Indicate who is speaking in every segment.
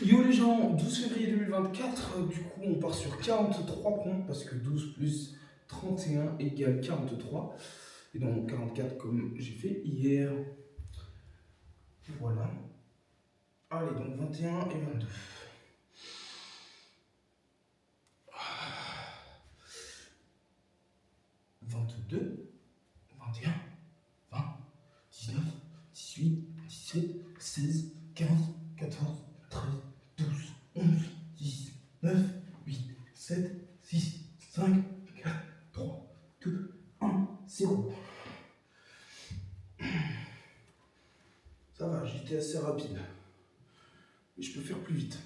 Speaker 1: Yo les gens, 12 février 2024, du coup on part sur 43 points parce que 12 plus 31 égale 43. Et donc 44 comme j'ai fait hier. Voilà. Allez, donc 21 et 22. 22, 21, 20, 19, 18, 17, 16, 15, 14, 13, 12, 11, 10, 9, 8, 7, 6, 5, 4, 3, 2, 1, 0. Ça va, j'étais assez rapide. Mais je peux faire plus vite.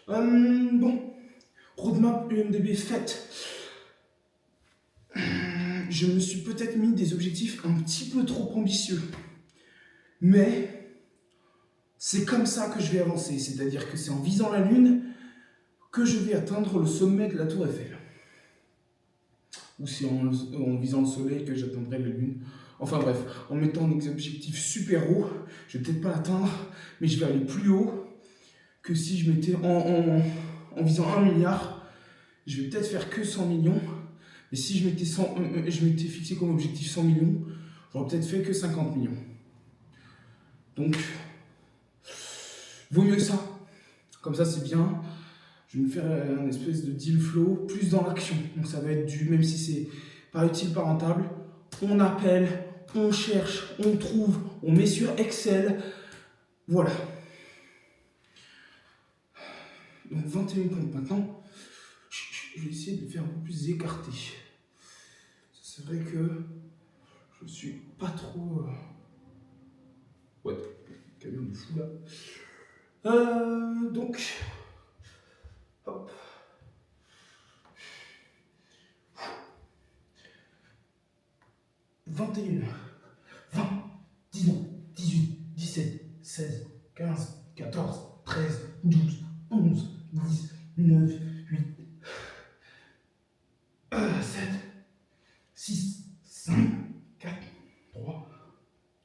Speaker 1: Bon, roadmap UMDB faite. Je me suis peut-être mis des objectifs un petit peu trop ambitieux. Mais c'est comme ça que je vais avancer. C'est-à-dire que c'est en visant la Lune que je vais atteindre le sommet de la Tour Eiffel. Ou c'est en visant le Soleil que j'atteindrai la Lune. Enfin bref, en mettant des objectifs super hauts, je vais peut-être pas l'atteindre, mais je vais aller plus haut que si je mettais en visant 1 milliard. Je vais peut-être faire que 100 millions. Et si je m'étais fixé comme objectif 100 millions, j'aurais peut-être fait que 50 millions. Donc, vaut mieux ça. Comme ça, c'est bien. Je vais me faire un espèce de deal flow, plus dans l'action. Donc ça va être même si c'est pas utile, pas rentable, on appelle, on cherche, on trouve, on met sur Excel. Voilà. Donc 21 points maintenant. Je vais essayer de le faire un peu plus écarté. C'est vrai que je suis pas trop... Ouais, camion de fou là. Donc... Hop. 21, 20, 19, 18, 17, 16, 15, 14, 13, 12, 11, 10, 9, 8, 7, 6, 5, 4, 3,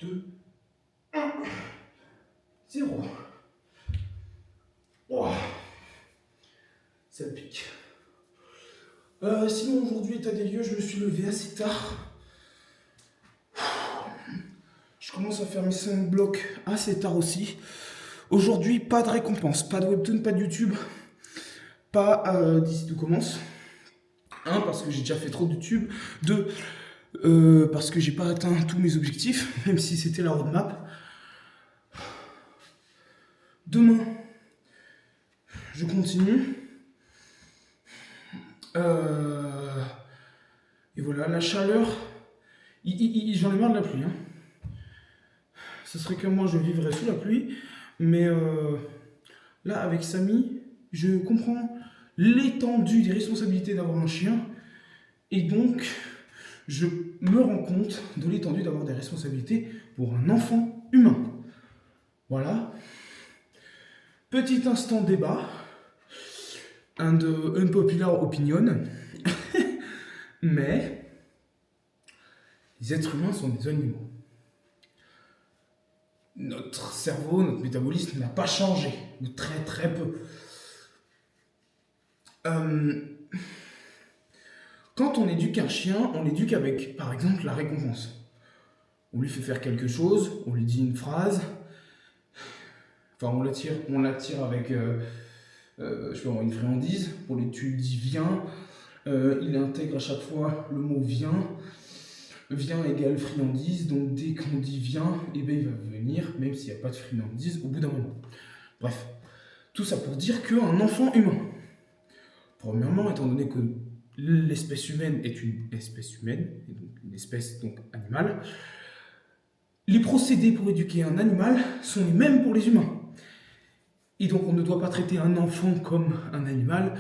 Speaker 1: 2, 1, 0. Oh, ça pique. Sinon, aujourd'hui, état des lieux, je me suis levé assez tard. Je commence à faire mes 5 blocs assez tard aussi. Aujourd'hui, pas de récompense, pas de webtoon, pas de YouTube, pas d'ici tout commence. 1, parce que j'ai déjà fait trop de YouTube. 2, parce que j'ai pas atteint tous mes objectifs, même si c'était la roadmap. Demain, je continue. Et voilà, la chaleur, j'en ai marre de la pluie. Hein. Ce serait que moi, je vivrais sous la pluie. Mais là, avec Samy, je comprends l'étendue des responsabilités d'avoir un chien. Et donc, je me rends compte de l'étendue d'avoir des responsabilités pour un enfant humain. Voilà. Petit instant débat. Un de unpopular opinion. Mais les êtres humains sont des animaux. Notre cerveau, notre métabolisme n'a pas changé, ou très très peu. Quand on éduque un chien, on l'éduque avec, par exemple, la récompense. On lui fait faire quelque chose, on lui dit une phrase, enfin on l'attire avec je sais pas, une friandise, tu lui dis viens, il intègre à chaque fois le mot viens égale friandise, donc dès qu'on dit viens, eh ben il va venir, même s'il n'y a pas de friandise au bout d'un moment. Bref, tout ça pour dire qu'un enfant humain, premièrement, étant donné que l'espèce humaine est une espèce humaine, et donc une espèce donc animale, les procédés pour éduquer un animal sont les mêmes pour les humains. Et donc on ne doit pas traiter un enfant comme un animal.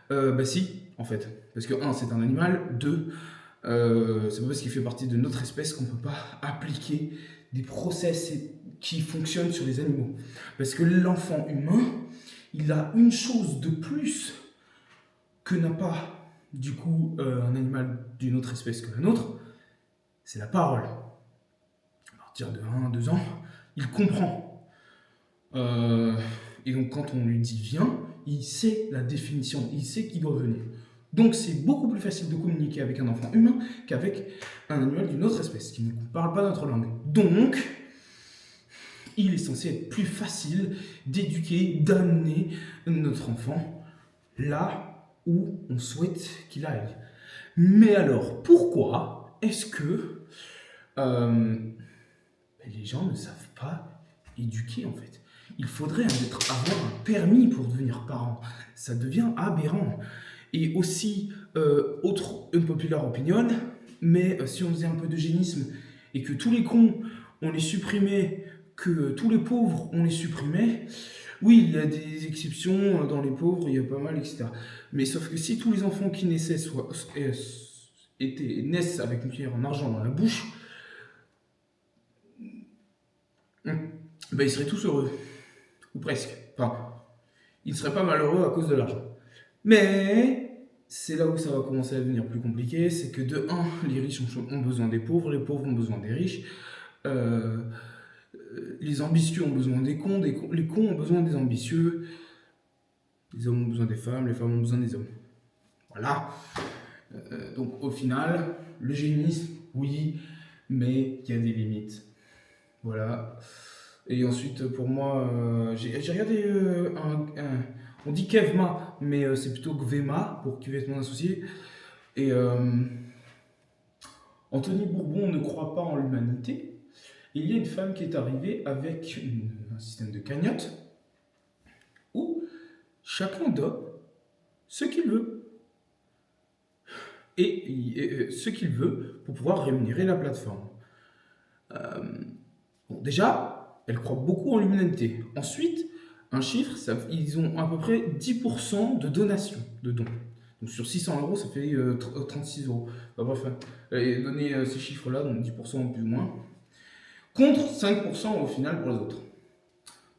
Speaker 1: Bah si, en fait. Parce que 1, c'est un animal. 2, c'est pas parce qu'il fait partie de notre espèce qu'on ne peut pas appliquer des process qui fonctionnent sur les animaux. Parce que l'enfant humain, il a une chose de plus que n'a pas, du coup, un animal d'une autre espèce que la nôtre, c'est la parole. partir de 1 à 2 ans, il comprend. Et donc quand on lui dit viens, il sait la définition, il sait qu'il doit venir. Donc c'est beaucoup plus facile de communiquer avec un enfant humain qu'avec un animal d'une autre espèce qui ne parle pas notre langue. Donc, il est censé être plus facile d'éduquer, d'amener notre enfant là où on souhaite qu'il aille. Mais alors, pourquoi est-ce que les gens ne savent pas éduquer en fait? Il faudrait avoir un permis pour devenir parent. Ça devient aberrant. Et aussi, autre unpopular opinion, mais si on faisait un peu d'eugénisme et que tous les cons, on les supprimait, que tous les pauvres, on les supprimait, oui, il y a des exceptions, dans les pauvres, il y a pas mal, etc. Mais sauf que si tous les enfants qui naissaient naissent avec une cuillère en argent dans la bouche, ben, ils seraient tous heureux. Ou presque. Enfin, ils ne seraient pas malheureux à cause de l'argent. Mais c'est là où ça va commencer à devenir plus compliqué, c'est que de 1, les riches ont besoin des pauvres, les pauvres ont besoin des riches, les ambitieux ont besoin des cons, les cons ont besoin des ambitieux, les hommes ont besoin des femmes, les femmes ont besoin des hommes. Voilà. Donc au final, l'eugénisme, oui, mais il y a des limites. Voilà. Et ensuite, pour moi, j'ai regardé on dit Kevma, mais c'est plutôt Gvema, pour qui va être mon associé. Et Anthony Bourbon ne croit pas en l'humanité. Il y a une femme qui est arrivée avec un système de cagnotte où chacun donne ce qu'il veut. Et ce qu'il veut pour pouvoir rémunérer la plateforme. Bon, déjà, elle croit beaucoup en l'humanité. Ensuite, un chiffre, ils ont à peu près 10% de donation, de dons. Donc sur 600 euros, ça fait 36 euros. Enfin, bref, elle a donné ces chiffres-là, donc 10% plus ou moins, contre 5% au final pour les autres.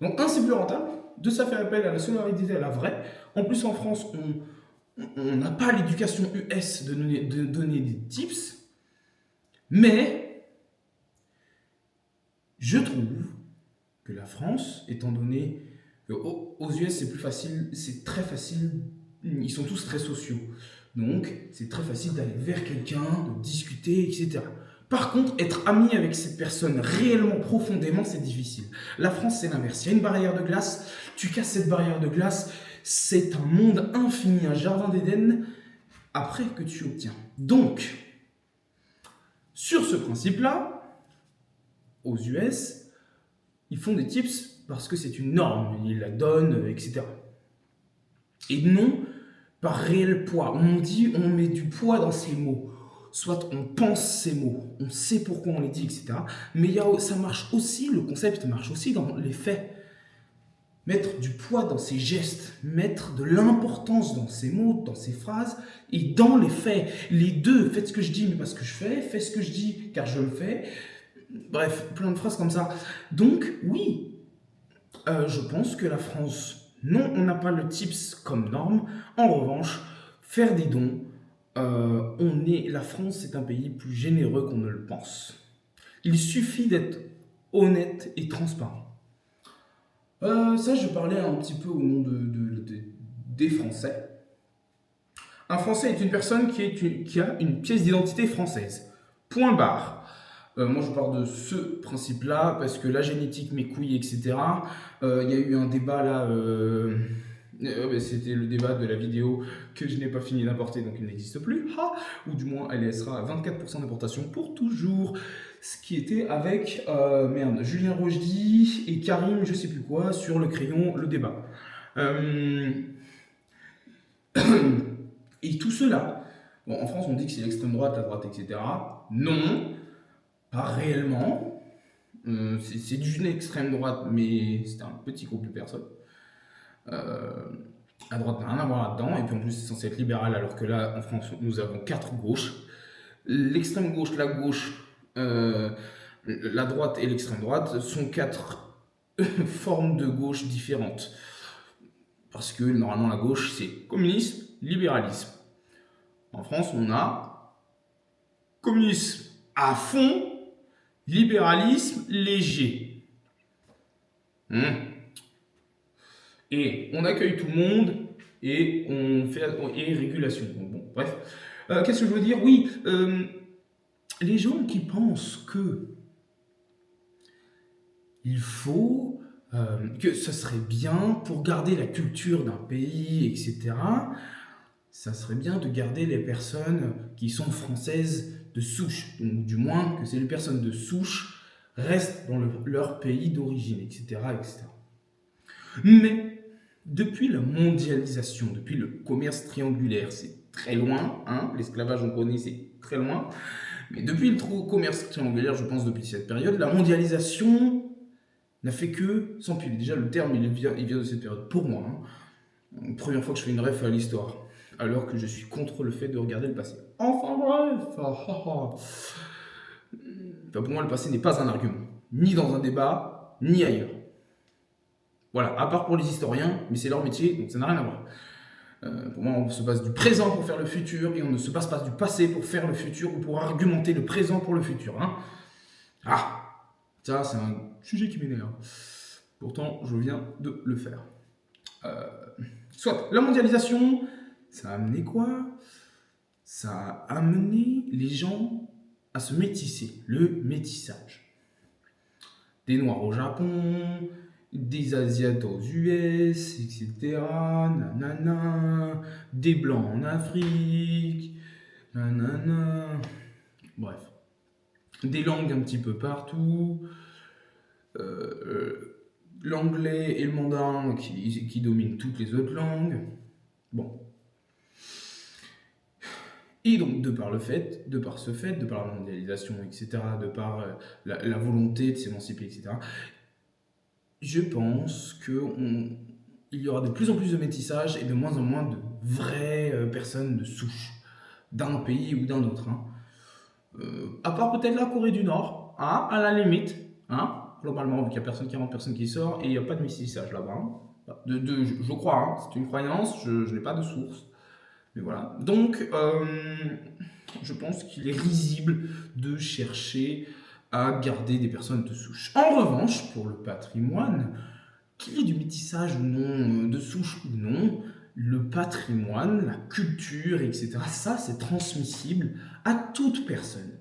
Speaker 1: Donc un, c'est plus rentable. Deux, ça fait appel à la solidarité, à la vraie. En plus, en France, on n'a pas l'éducation US de donner des tips. Mais je trouve que la France, étant donné qu'aux US c'est plus facile, c'est très facile, ils sont tous très sociaux. Donc c'est très facile d'aller vers quelqu'un, de discuter, etc. Par contre, être ami avec cette personne réellement, profondément, c'est difficile. La France, c'est l'inverse. Il y a une barrière de glace, tu casses cette barrière de glace, c'est un monde infini, un jardin d'Éden, après que tu obtiens. Donc, sur ce principe-là, aux US, ils font des tips parce que c'est une norme, ils la donnent, etc. Et non par réel poids. On met du poids dans ces mots. Soit on pense ces mots, on sait pourquoi on les dit, etc. Mais ça marche aussi, le concept marche aussi dans les faits. Mettre du poids dans ses gestes, mettre de l'importance dans ses mots, dans ses phrases et dans les faits. Les deux, faites ce que je dis mais parce que je fais ce que je dis car je le fais. Bref, plein de phrases comme ça. Donc, oui, je pense que la France, non, on n'a pas le tips comme norme. En revanche, faire des dons, la France, c'est un pays plus généreux qu'on ne le pense. Il suffit d'être honnête et transparent. Ça, je parlais un petit peu au nom des Français. Un Français est une personne qui a une pièce d'identité française. Point barre. Moi, je parle de ce principe-là parce que la génétique, mes couilles, etc. Il y a eu un débat là. C'était le débat de la vidéo que je n'ai pas fini d'importer, donc il n'existe plus. Ou du moins, elle sera à 24% d'importation pour toujours. Ce qui était avec Julien Rochdy et Karim, je sais plus quoi, sur le crayon, le débat. Et tout cela, bon, en France, on dit que c'est l'extrême droite, la droite, etc. Non. Pas réellement. C'est d'une extrême droite, mais c'est un petit groupe de personnes. À droite n'a rien à voir là-dedans, et puis en plus c'est censé être libéral, alors que là, en France, nous avons 4 gauches. L'extrême gauche, la gauche, la droite et l'extrême droite sont 4 formes de gauche différentes. Parce que normalement la gauche, c'est communisme, libéralisme. En France, on a communisme à fond, libéralisme léger. Et on accueille tout le monde et on fait et régulation. Bon, bref. Qu'est-ce que je veux dire? Oui, les gens qui pensent que il faut que ça serait bien pour garder la culture d'un pays, etc. Ça serait bien de garder les personnes qui sont françaises de souche, donc du moins que ces personnes de souche restent dans leur pays d'origine, etc., etc. Mais depuis la mondialisation, depuis le commerce triangulaire, c'est très loin, hein, l'esclavage on connaît, c'est très loin, mais depuis le commerce triangulaire, je pense depuis cette période, la mondialisation n'a fait que s'empiler. Déjà le terme il vient de cette période, pour moi, hein. Première fois que je fais une ref à l'histoire, alors que je suis contre le fait de regarder le passé. Enfin bref, Enfin, pour moi le passé n'est pas un argument, ni dans un débat, ni ailleurs. Voilà, à part pour les historiens, mais c'est leur métier, donc ça n'a rien à voir. Pour moi, on se base du présent pour faire le futur, et on ne se base pas du passé pour faire le futur, ou pour argumenter le présent pour le futur. Hein. Ah, ça c'est un sujet qui m'énerve. Pourtant, je viens de le faire. Soit, la mondialisation, ça a amené quoi? Ça a amené les gens à se métisser, le métissage. Des Noirs au Japon, des Asiates aux US, etc. Nanana, des Blancs en Afrique, nanana. Bref. Des langues un petit peu partout. L'anglais et le mandarin qui dominent toutes les autres langues. Bon. Et donc, de par la mondialisation, etc., de par la volonté de s'émanciper, etc., je pense qu'il y aura de plus en plus de métissage et de moins en moins de vraies personnes de souche d'un pays ou d'un autre. Hein. À part peut-être la Corée du Nord, hein, à la limite, hein, globalement, vu qu'il n'y a personne qui rentre, personne qui sort, et il n'y a pas de métissage là-bas. Hein. Je crois, hein, c'est une croyance, je n'ai pas de source. Mais voilà. Donc, je pense qu'il est risible de chercher à garder des personnes de souche. En revanche, pour le patrimoine, qu'il y ait du métissage ou non, de souche ou non, le patrimoine, la culture, etc., ça, c'est transmissible à toute personne.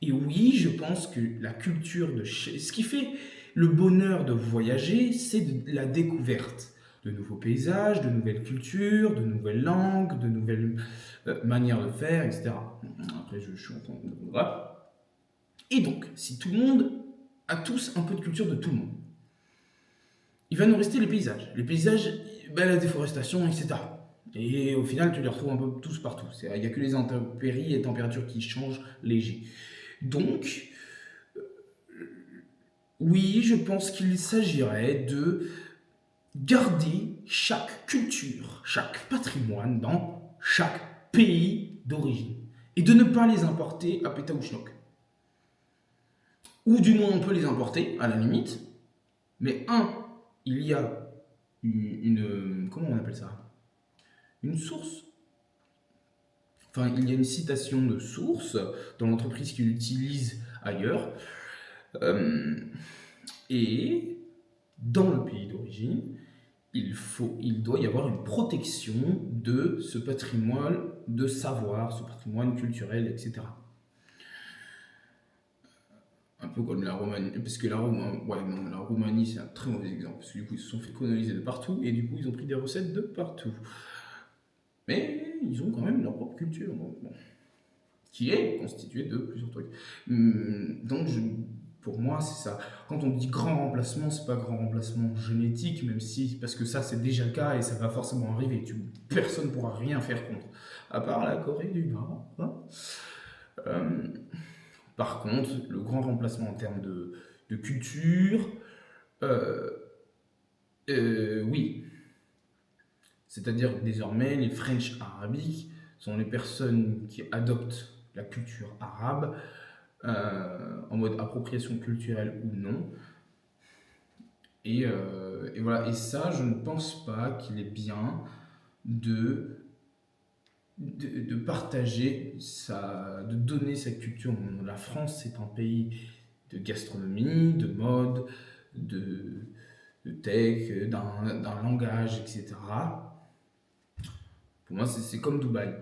Speaker 1: Et oui, je pense que la culture ce qui fait le bonheur de voyager, c'est de la découverte de nouveaux paysages, de nouvelles cultures, de nouvelles langues, de nouvelles manières de faire, etc. Après, je suis en train de... Voilà. Et donc, si tout le monde a tous un peu de culture de tout le monde, il va nous rester les paysages. Les paysages, ben, la déforestation, etc. Et au final, tu les retrouves un peu tous partout. Il n'y a que les intempéries et températures qui changent léger. Donc, oui, je pense qu'il s'agirait de garder chaque culture, chaque patrimoine dans chaque pays d'origine. Et de ne pas les importer à Pétaouchnok. Ou du moins on peut les importer, à la limite. Mais il y a comment on appelle ça? Une source. Enfin, il y a une citation de source dans l'entreprise qui l'utilise ailleurs. Et dans le pays d'origine, il doit y avoir une protection de ce patrimoine de savoir, ce patrimoine culturel, etc. Un peu comme la Roumanie, parce que la Roumanie c'est un très mauvais exemple, parce que du coup ils se sont fait coloniser de partout, et du coup ils ont pris des recettes de partout. Mais ils ont quand même leur propre culture, bon, qui est constituée de plusieurs trucs. Donc pour moi c'est ça. Quand on dit grand remplacement, c'est pas grand remplacement génétique, même si, parce que ça c'est déjà le cas et ça va forcément arriver, personne ne pourra rien faire contre, à part la Corée du Nord. Hein. Par contre, le grand remplacement en termes de culture, oui. C'est-à-dire que désormais, les French arabiques sont les personnes qui adoptent la culture arabe en mode appropriation culturelle ou non. Et voilà. Et ça, je ne pense pas qu'il est bien de partager de donner sa culture. La France, c'est un pays de gastronomie, de mode, de, de tech, d'un langage, etc. Pour moi, c'est comme Dubaï.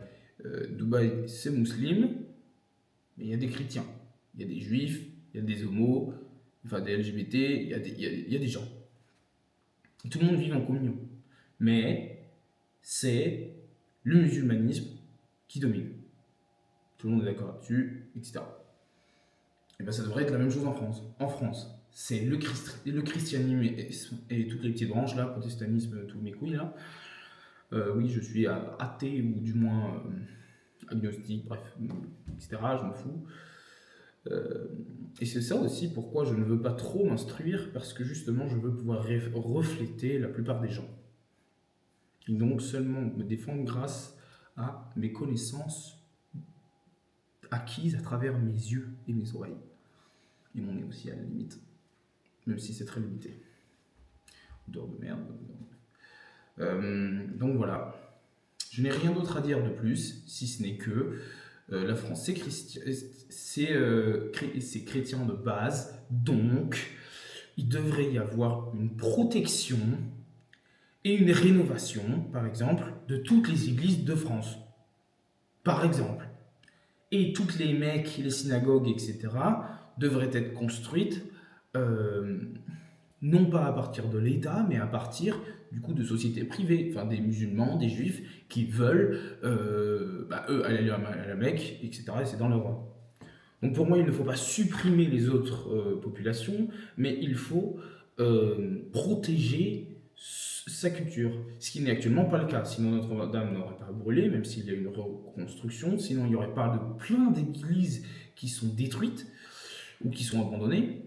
Speaker 1: Dubaï, c'est musulman, mais il y a des chrétiens, il y a des juifs, il y a des homos, enfin des LGBT, il y a des gens. Tout le monde vit en communion. Mais c'est le musulmanisme qui domine. Tout le monde est d'accord là-dessus, etc. Et bien ça devrait être la même chose en France. En France, c'est le christianisme et toutes les petites branches là, protestantisme, tous mes couilles là. Oui, je suis athée ou du moins agnostique, bref, etc. Je m'en fous. Et c'est ça aussi pourquoi je ne veux pas trop m'instruire, parce que justement je veux pouvoir refléter la plupart des gens. Et donc seulement me défendre grâce à mes connaissances acquises à travers mes yeux et mes oreilles. Et mon nez aussi à la limite, même si c'est très limité. Odeur de merde. Donc voilà. Je n'ai rien d'autre à dire de plus, si ce n'est que la France, c'est chrétien de base, donc il devrait y avoir une protection et une rénovation, par exemple, de toutes les églises de France. Par exemple. Et toutes les mecques, les synagogues, etc., devraient être construites non pas à partir de l'État, mais à partir du coup de sociétés privées, enfin des musulmans, des juifs qui veulent, eux, aller à la Mecque, etc. Et c'est dans leur droit. Donc pour moi, il ne faut pas supprimer les autres populations, mais il faut protéger sa culture, ce qui n'est actuellement pas le cas. Sinon Notre-Dame n'aurait pas brûlé, même s'il y a une reconstruction, sinon il n'y aurait pas de plein d'églises qui sont détruites ou qui sont abandonnées.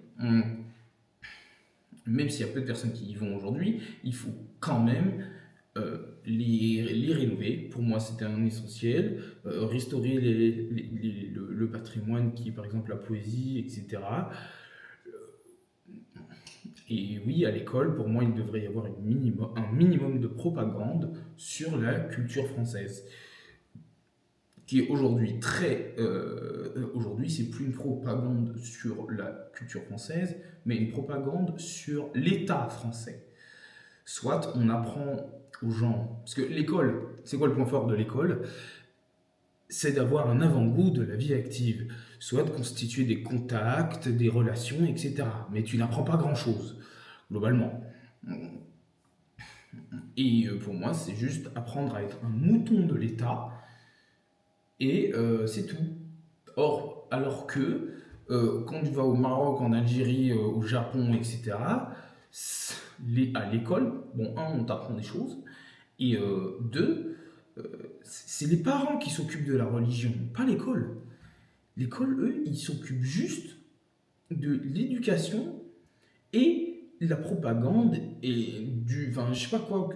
Speaker 1: Même s'il y a peu de personnes qui y vont aujourd'hui, il faut quand même les rénover. Pour moi, c'est un essentiel. Restaurer le patrimoine qui est par exemple la poésie, etc. Et oui, à l'école, pour moi, il devrait y avoir un minimum de propagande sur la culture française, qui est aujourd'hui aujourd'hui, c'est plus une propagande sur la culture française, mais une propagande sur l'État français. Soit on apprend aux gens, parce que l'école, c'est quoi le point fort de l'école? C'est d'avoir un avant-goût de la vie active, soit de constituer des contacts, des relations, etc. Mais tu n'apprends pas grand-chose, globalement. Et pour moi, c'est juste apprendre à être un mouton de l'État, et c'est tout. Or, alors que quand tu vas au Maroc, en Algérie, au Japon, etc., à l'école, bon, on t'apprend des choses, et deux, c'est les parents qui s'occupent de la religion, pas l'école. L'école, eux, ils s'occupent juste de l'éducation et la propagande et enfin, je sais pas quoi,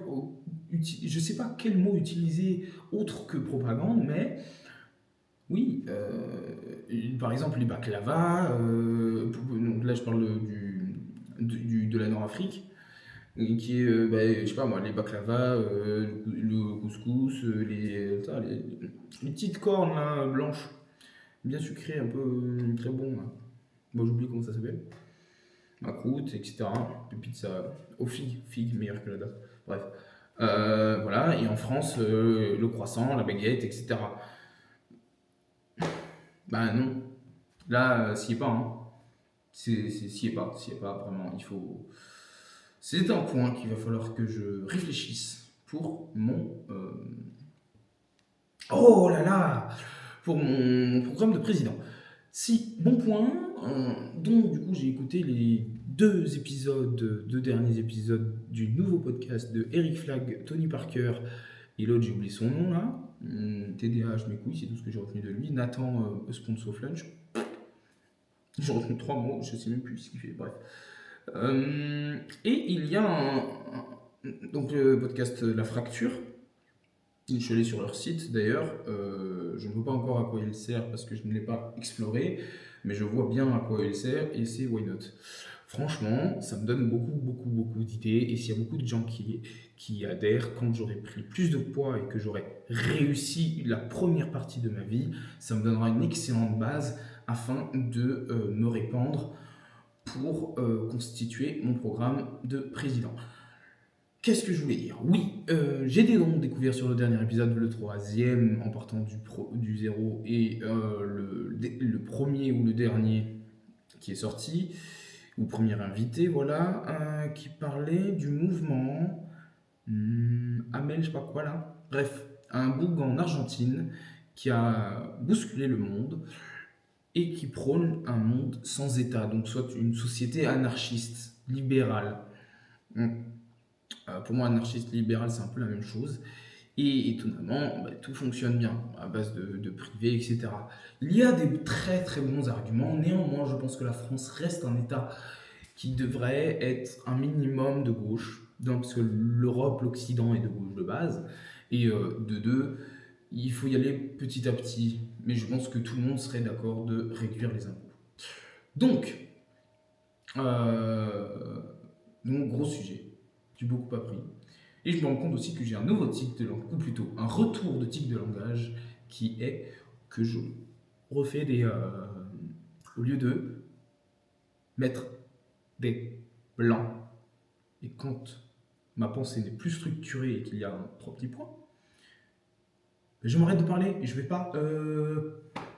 Speaker 1: je sais pas quel mot utiliser autre que propagande, mais oui, par exemple les baklava, donc là je parle de la Nord-Afrique, qui est, je sais pas moi, les baklava, le couscous, les petites cornes là, blanches, bien sucrées, un peu très bon là. Bon, j'oublie comment ça s'appelle. Macroute, etc. Les pizzas aux figues meilleures que la date. Bref. Voilà, et en France, le croissant, la baguette, etc. Bah non, là, s'y est pas, hein. S'y est pas, vraiment, il faut... C'est un point qu'il va falloir que je réfléchisse pour mon... Oh là là! Pour mon programme de président. Si, bon point, donc du coup j'ai écouté les deux derniers épisodes du nouveau podcast de Eric Flagg, Tony Parker, et l'autre j'ai oublié son nom là, TDAH mes couilles, c'est tout ce que j'ai retenu de lui, Nathan Sponsor Flunch, j'ai retenu 3 mots, je sais même plus ce qu'il fait, bref. Et il y a donc le podcast La Fracture. Je suis allé sur leur site d'ailleurs, je ne vois pas encore à quoi il sert parce que je ne l'ai pas exploré, mais je vois bien à quoi il sert et c'est Why Not. Franchement, ça me donne beaucoup d'idées, et s'il y a beaucoup de gens qui adhèrent, quand j'aurai pris plus de poids et que j'aurai réussi la première partie de ma vie, ça me donnera une excellente base afin de me répandre pour constituer mon programme de président. Qu'est-ce que je voulais dire? Oui, j'ai donc découvert sur le dernier épisode, le troisième, en partant du zéro, et le premier ou le dernier qui est sorti, ou premier invité, voilà, qui parlait du mouvement Amel, je sais pas quoi là. Bref, un bouc en Argentine qui a bousculé le monde et qui prône un monde sans État, donc soit une société anarchiste, libérale. Pour moi, anarchiste libéral, c'est un peu la même chose. Et étonnamment, tout fonctionne bien à base de privé, etc. Il y a des très très bons arguments. Néanmoins, je pense que la France reste un État qui devrait être un minimum de gauche. Donc, parce que l'Europe, l'Occident est de gauche de base. Et de deux, il faut y aller petit à petit. Mais je pense que tout le monde serait d'accord de réduire les impôts. Donc, gros sujet. J'ai beaucoup appris. Et je me rends compte aussi que j'ai un nouveau tic de langage, ou plutôt un retour de tic de langage, qui est que je refais au lieu de mettre des blancs, et quand ma pensée n'est plus structurée et qu'il y a trois petits points, je m'arrête de parler et je vais pas...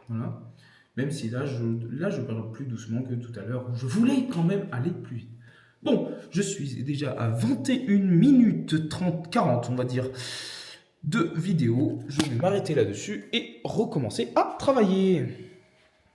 Speaker 1: voilà. Même si là, je parle plus doucement que tout à l'heure, où je voulais quand même aller plus vite. Bon, je suis déjà à 21 minutes 30, 40, on va dire, de vidéo. Je vais m'arrêter là-dessus et recommencer à travailler.